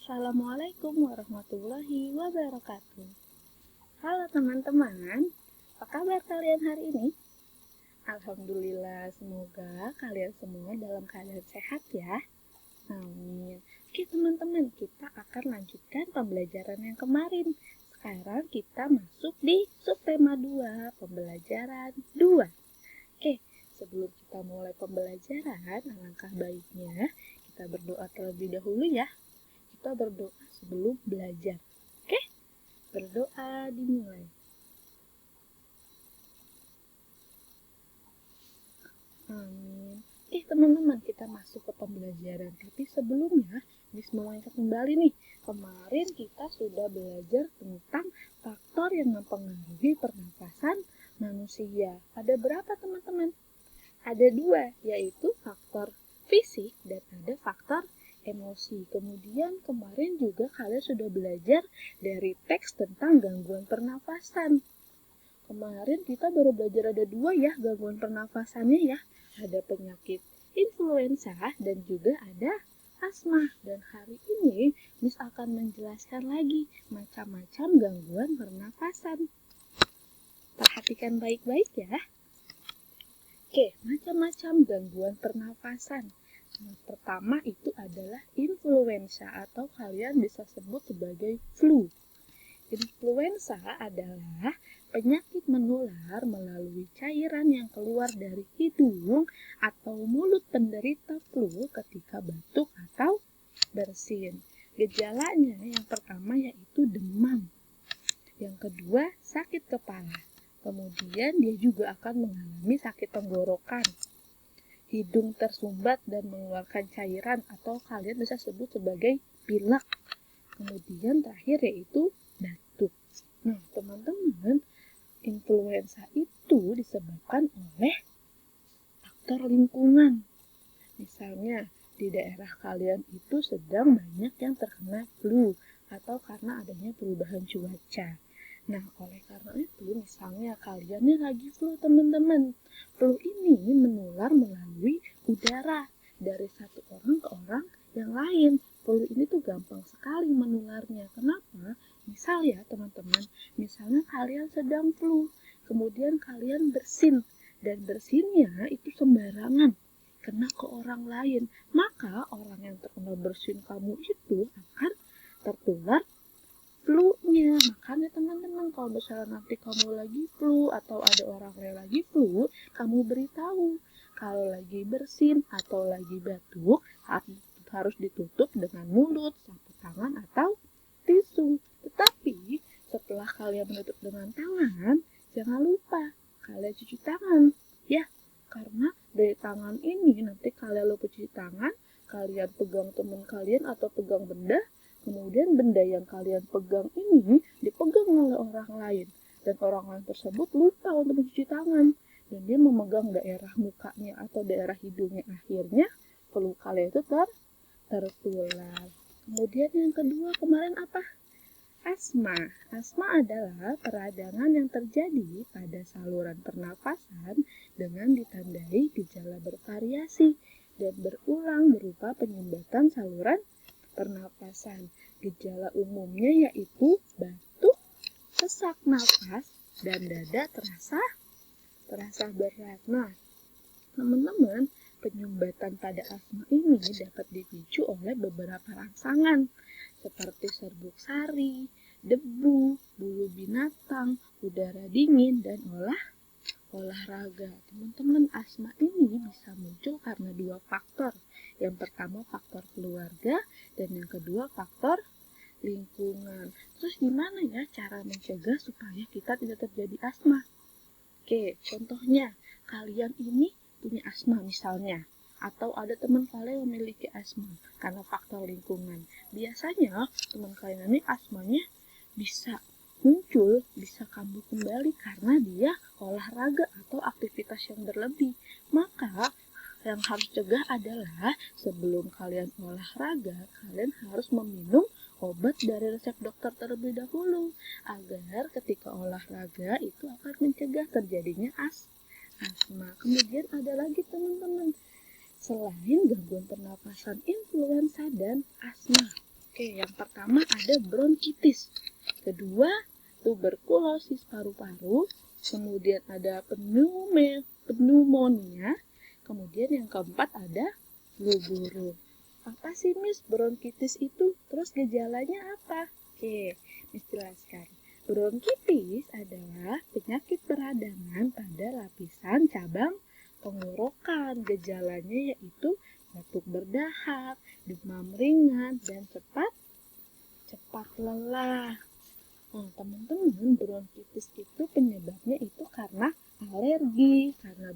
Assalamualaikum warahmatullahi wabarakatuh. Halo teman-teman, apa kabar kalian hari ini? Alhamdulillah, semoga kalian semua dalam keadaan sehat ya. Amin. Oke teman-teman, kita akan lanjutkan pembelajaran yang kemarin. Sekarang kita masuk di subtema 2, pembelajaran 2. Oke, sebelum kita mulai pembelajaran, alangkah baiknya kita berdoa terlebih dahulu ya. Kita berdoa sebelum belajar. Oke? Berdoa dimulai. Amin. Oke teman-teman, kita masuk ke pembelajaran. Tapi sebelumnya, Miss mau ingat kembali nih. Kemarin kita sudah belajar tentang faktor yang mempengaruhi pernafasan manusia. Ada berapa teman-teman? Ada 2, yaitu faktor fisik dan ada faktor emosi. Kemudian kemarin juga kalian sudah belajar dari teks tentang gangguan pernafasan. Kemarin kita baru belajar ada 2 ya gangguan pernafasannya ya. Ada penyakit influenza dan juga ada asma. Dan hari ini Miss akan menjelaskan lagi macam-macam gangguan pernafasan. Perhatikan baik-baik ya. Oke, macam-macam gangguan pernafasan. Yang pertama itu adalah influenza atau kalian bisa sebut sebagai flu. Influenza adalah penyakit menular melalui cairan yang keluar dari hidung atau mulut penderita flu ketika batuk atau bersin. Gejalanya yang pertama yaitu demam. Yang kedua, sakit kepala. Kemudian dia juga akan mengalami sakit tenggorokan. Hidung tersumbat dan mengeluarkan cairan atau kalian bisa sebut sebagai pilek. Kemudian terakhir yaitu batuk. Nah, teman-teman, influenza itu disebabkan oleh faktor lingkungan. Misalnya, di daerah kalian itu sedang banyak yang terkena flu atau karena adanya perubahan cuaca. Nah, oleh karena itu, misalnya kalian nih lagi flu, teman-teman. Flu ini menular melalui udara dari satu orang ke orang yang lain. Flu ini tuh gampang sekali menularnya. Kenapa? Misal ya, teman-teman, misalnya kalian sedang flu, kemudian kalian bersin, dan bersinnya itu sembarangan kena ke orang lain, maka orang yang terkena bersin kamu itu akan tertular flu-nya. Makanya teman-teman, kalau misalnya nanti kamu lagi flu atau ada orang yang lagi flu, kamu beritahu kalau lagi bersin atau lagi batuk harus ditutup dengan mulut, sapu tangan atau tisu. Tetapi setelah kalian menutup dengan tangan, jangan lupa kalian cuci tangan ya, karena dari tangan ini nanti kalian lupa cuci tangan, kalian pegang teman kalian atau pegang benda, kemudian benda yang kalian pegang ini dipegang oleh orang lain, dan orang lain tersebut lupa untuk mencuci tangan, dan dia memegang daerah mukanya atau daerah hidungnya, akhirnya flu kalian itu tertular. Kemudian yang kedua kemarin apa? Asma. Asma adalah peradangan yang terjadi pada saluran pernafasan dengan ditandai gejala bervariasi dan berulang berupa penyumbatan saluran pernapasan. Gejala umumnya yaitu batuk, sesak nafas, dan dada terasa berat. Nah, teman-teman, penyumbatan pada asma ini dapat dipicu oleh beberapa rangsangan seperti serbuk sari, debu, bulu binatang, udara dingin, dan olahraga. Teman-teman, asma ini bisa muncul karena 2 faktor. Yang pertama faktor keluarga dan yang kedua faktor lingkungan. Terus gimana ya cara mencegah supaya kita tidak terjadi asma? Oke, contohnya kalian ini punya asma misalnya, atau ada teman kalian yang memiliki asma karena faktor lingkungan. Biasanya teman kalian ini asmanya bisa muncul, bisa kambuh kembali karena dia olahraga atau aktivitas yang berlebih. Maka yang harus cegah adalah sebelum kalian olahraga, kalian harus meminum obat dari resep dokter terlebih dahulu agar ketika olahraga itu akan mencegah terjadinya asma. Kemudian ada lagi teman-teman, selain gangguan pernapasan influenza dan asma, Oke, yang pertama ada bronkitis. Kedua, tuberkulosis paru-paru. Kemudian ada pneumonia. Kemudian yang keempat ada flu burung. Apa sih Miss bronkitis itu? Terus gejalanya apa? Oke, Miss jelaskan. Bronkitis adalah penyakit peradangan pada lapisan cabang tenggorokan. Gejalanya yaitu batuk berdahak, demam ringan, dan cepat lelah. Nah, teman-teman, bronkitis itu penyebabnya itu karena alergi, karena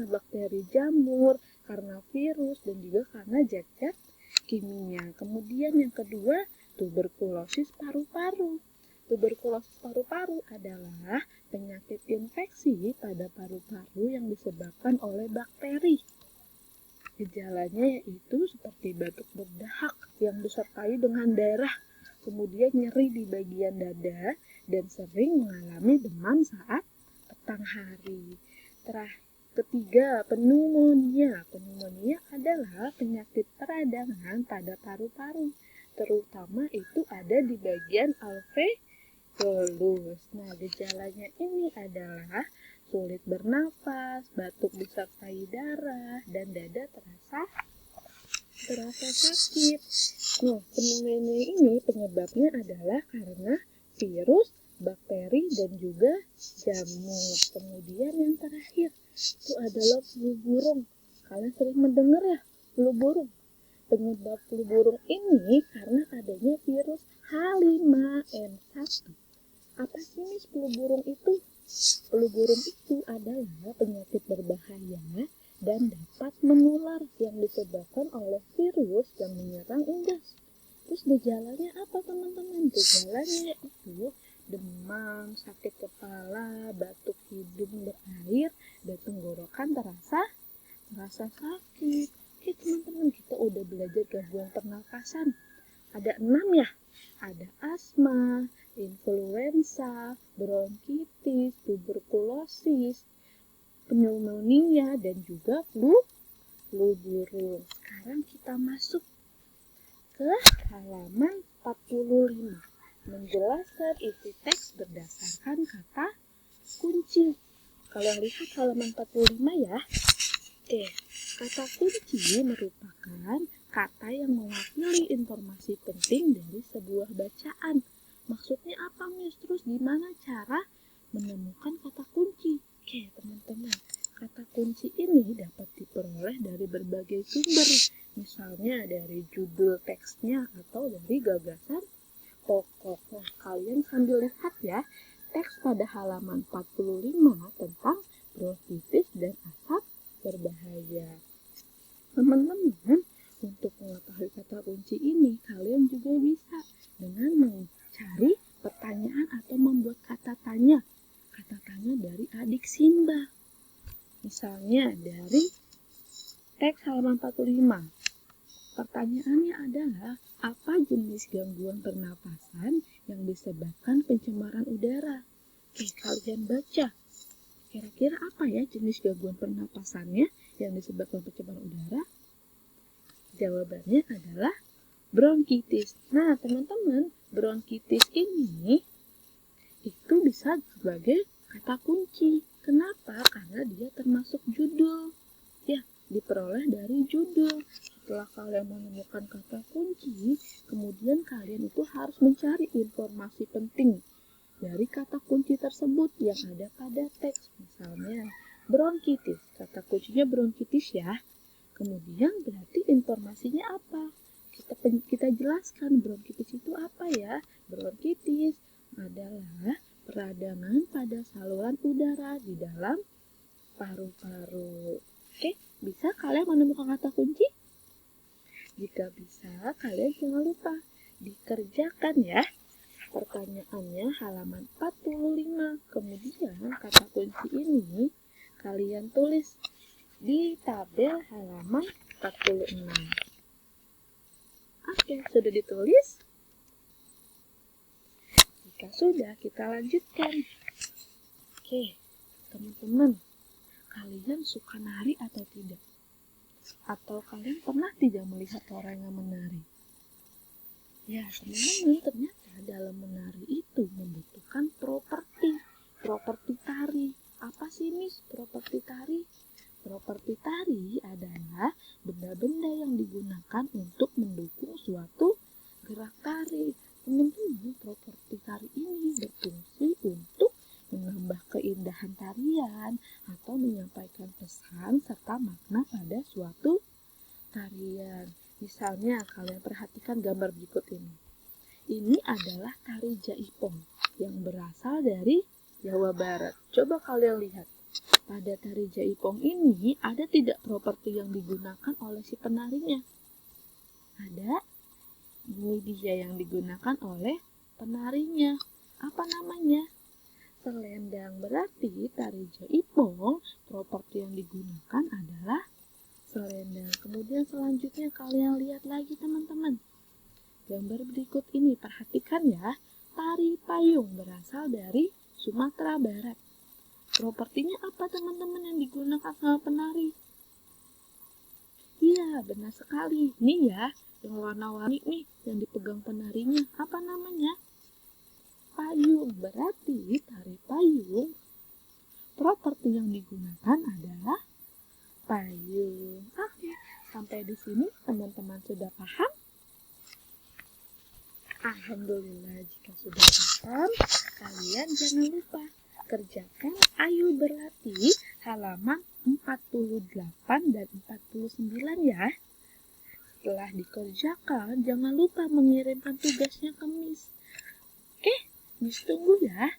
bakteri jamur, karena virus, dan juga karena zat-zat kimia. Kemudian yang kedua, tuberkulosis paru-paru. Tuberkulosis paru-paru adalah penyakit infeksi pada paru-paru yang disebabkan oleh bakteri. Gejalanya yaitu seperti batuk berdahak yang disertai dengan darah, kemudian nyeri di bagian dada, dan sering mengalami demam saat petang hari. Ketiga, pneumonia. Pneumonia adalah penyakit peradangan pada paru-paru, terutama itu ada di bagian alveolus. Nah, gejalanya ini adalah sulit bernafas, batuk disertai darah, dan dada terasa sakit. Nah, pneumonia ini penyebabnya adalah karena virus, bakteri, dan juga jamur. Kemudian yang terakhir itu adalah flu burung. Kalian sering mendengar ya, flu burung. Penyebab flu burung ini karena adanya virus H5N1. Apa sih Miss flu burung itu? Flu burung itu adalah penyakit berbahaya dan dapat menular yang disebabkan oleh virus yang menyerang unggas. Terus gejalanya apa teman-teman? Gejalanya itu demam, sakit kepala, batuk hidung berair, dan tenggorokan terasa sakit. Oke teman-teman, kita udah belajar gangguan pernafasan. Ada 6 ya. Ada asma, influenza, bronkitis, tuberkulosis, pneumonia, dan juga flu burung. Sekarang kita masuk ke halaman 45. Menjelaskan isi teks berdasarkan kata kunci. Kalau lihat halaman 45 ya. Oke, kata kunci merupakan kata yang mewakili informasi penting dari sebuah bacaan. Maksudnya apa, Miss? Terus gimana cara menemukan kata kunci? Oke, teman-teman. Kata kunci ini dapat diperoleh dari berbagai sumber. Misalnya dari judul teksnya atau dari gagasan pokok. Nah, kalian sambil lihat ya, teks pada halaman 45 tentang bronkitis dan asap berbahaya. Teman-teman, untuk mengetahui kata kunci ini, kalian juga bisa dengan mencari pertanyaan atau membuat kata tanya dari adik Simba. Misalnya dari teks halaman 45. Pertanyaannya adalah, apa jenis gangguan pernapasan yang disebabkan pencemaran udara? Oke, kalian baca. Kira-kira apa ya jenis gangguan pernapasannya yang disebabkan pencemaran udara? Jawabannya adalah bronkitis. Nah, teman-teman, bronkitis ini itu bisa sebagai kata kunci. Kenapa? Karena dia termasuk judul. Ya, diperoleh dari judul. Setelah kalian menemukan kata kunci, kemudian kalian itu harus mencari informasi penting dari kata kunci tersebut yang ada pada teks. Misalnya, bronkitis. Kata kuncinya bronkitis ya. Kemudian berarti informasinya apa? Kita jelaskan bronkitis itu apa ya? Bronkitis adalah peradangan pada saluran udara di dalam paru-paru. Oke, bisa kalian menemukan kata kunci? Jika bisa, kalian jangan lupa dikerjakan ya. Pertanyaannya halaman 45. Kemudian kata kunci ini kalian tulis di tabel halaman 46. Oke, sudah ditulis? Jika sudah, kita lanjutkan. Oke, teman-teman, kalian suka nari atau tidak? Atau kalian pernah tidak melihat orang yang menari? Ya, teman-teman, ternyata dalam menari itu membutuhkan properti. Properti tari. Apa sih, Miss, properti tari? Properti tari adalah benda-benda yang digunakan untuk mendukung suatu gerak tari. Teman-teman, properti tari ini berfungsi untuk menambah keindahan tarian atau menyampaikan pesan serta makna pada suatu tarian. Misalnya, kalian perhatikan gambar berikut ini. Ini adalah tari jaipong yang berasal dari Jawa Barat. Coba kalian lihat. Pada tari jaipong ini ada tidak properti yang digunakan oleh si penarinya? Ada. Ini dia yang digunakan oleh penarinya. Apa namanya? Selendang. Berarti tari jaipong properti yang digunakan adalah selendang. Kemudian selanjutnya kalian lihat lagi teman-teman. Gambar berikut ini, perhatikan ya. Tari payung berasal dari Sumatera Barat. Propertinya apa teman-teman yang digunakan sama penari? Iya, benar sekali. Nih ya, yang warna-warni nih yang dipegang penarinya. Apa namanya? Payung. Berarti tari payung, properti yang digunakan adalah payung. Oke, sampai di sini teman-teman sudah paham? Alhamdulillah, jika sudah paham, kalian jangan lupa kerjakan Ayo Berlatih halaman 48 dan 49 ya. Setelah dikerjakan, jangan lupa mengirimkan tugasnya ke Miss. Oke, Miss tunggu ya.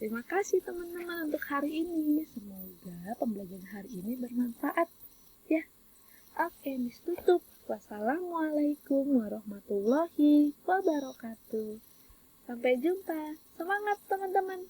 Terima kasih teman-teman untuk hari ini. Semoga pembelajaran hari ini bermanfaat ya. Oke, Miss tutup. Wassalamualaikum warahmatullahi wabarakatuh. Sampai jumpa. Semangat teman-teman.